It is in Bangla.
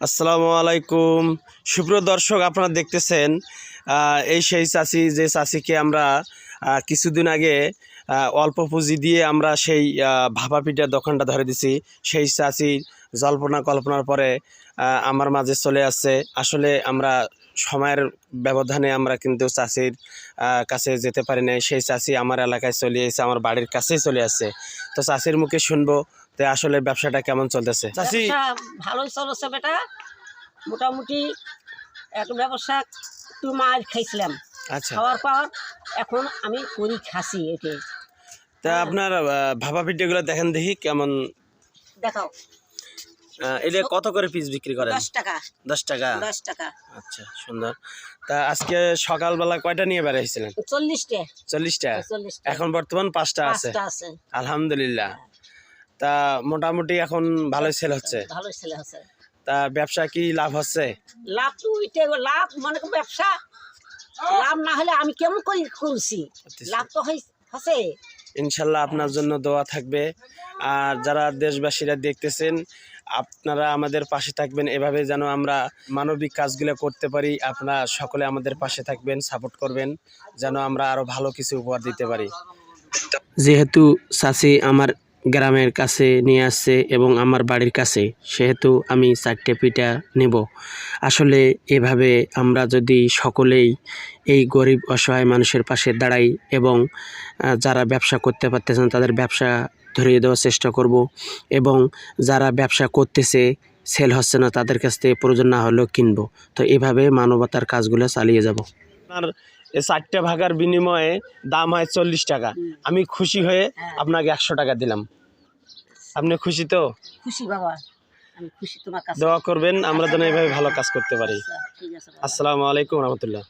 আসসালামু আলাইকুম সুপ্রিয় দর্শক, আপনারা দেখতেছেন এই সেই চাচি যে চাচিকে আমরা কিছুদিন আগে অল্প পুঁজি দিয়ে আমরা সেই ভাপা পিঠার দোকানটা ধরে দিছি। সেই চাচি জল্পনা কল্পনার পরে আমার মাঝে চলে আসছে। আসলে আমরা সময়ের ব্যবধানে আমরা কিন্তু চাচির কাছে যেতে পারি না। সেই চাচি আমার এলাকায় চলে এসেছে, আমার বাড়ির কাছেই চলে আসছে। তো চাচির মুখে শুনবো তো আসলে ব্যবসাটা কেমন চলতেছে। চাচি ভালোই চলছে বেটা, মোটামুটি এক ব্যবসা 2 মাস খাইছিলাম। আচ্ছা, খাওয়ার পর এখন আমি করি খাসি। এটাই তা আপনার ভাপা পিঠাগুলো দেখেন দেখি কেমন। দেখাও। এটা কত করে পিস বিক্রি করেন? 10 টাকা। 10 টাকা। 10 টাকা। আচ্ছা, সুন্দর। তা আজকে সকালবেলা কয়টা নিয়ে বেরিয়েছিলেন? 40টা। 40টা। 40টা। এখন বর্তমান 5টা আছে। 5টা আছে আলহামদুলিল্লাহ। তা মোটামুটি এখন ভালোই সেল হচ্ছে। ভালোই ছেলে আছে। তা ব্যবসা কি লাভ হচ্ছে? লাভ তো ওইটাই, লাভ মনে করো ব্যবসা লাভ না হলে আমি কেমন করি করছি। লাভ তো হচ্ছে। ইনশাল্লাহ আপনার জন্য দোয়া থাকবে। আর যারা দেশবাসীরা দেখতেছেন, আপনারা আমাদের পাশে থাকবেন, এভাবে যেন আমরা মানবিক কাজগুলো করতে পারি। আপনারা সকলে আমাদের পাশে থাকবেন, সাপোর্ট করবেন, যেন আমরা আরো ভালো কিছু উপহার দিতে পারি। যেহেতু চাচি আমার গ্রামের কাছে নিয়ে আসছে এবং আমার বাড়ির কাছে, সেহেতু আমি 4টে পিঠা নেব। আসলে এভাবে আমরা যদি সকলেই এই গরিব অসহায় মানুষের পাশে দাঁড়াই এবং যারা ব্যবসা করতে পারতেছেন তাদের ব্যবসা ধরিয়ে দেওয়ার চেষ্টা করব, এবং যারা ব্যবসা করতেছে সেল হচ্ছে না তাদের কাছ থেকে প্রয়োজন না হলেও কিনবো। তো এভাবে মানবতার কাজগুলো চালিয়ে যাব। আর এই 4টে ভাগার বিনিময়ে দাম হয় 40 টাকা। আমি খুশি হয়ে আপনাকে 100 টাকা দিলাম। আপনি খুশি তো? খুশি বাবা, আমি খুশি। তোমার কাছে দোয়া করবেন আমরা যেন এভাবে ভালো কাজ করতে পারি। ঠিক আছে। আসসালামু আলাইকুম রহমতুল্লাহ।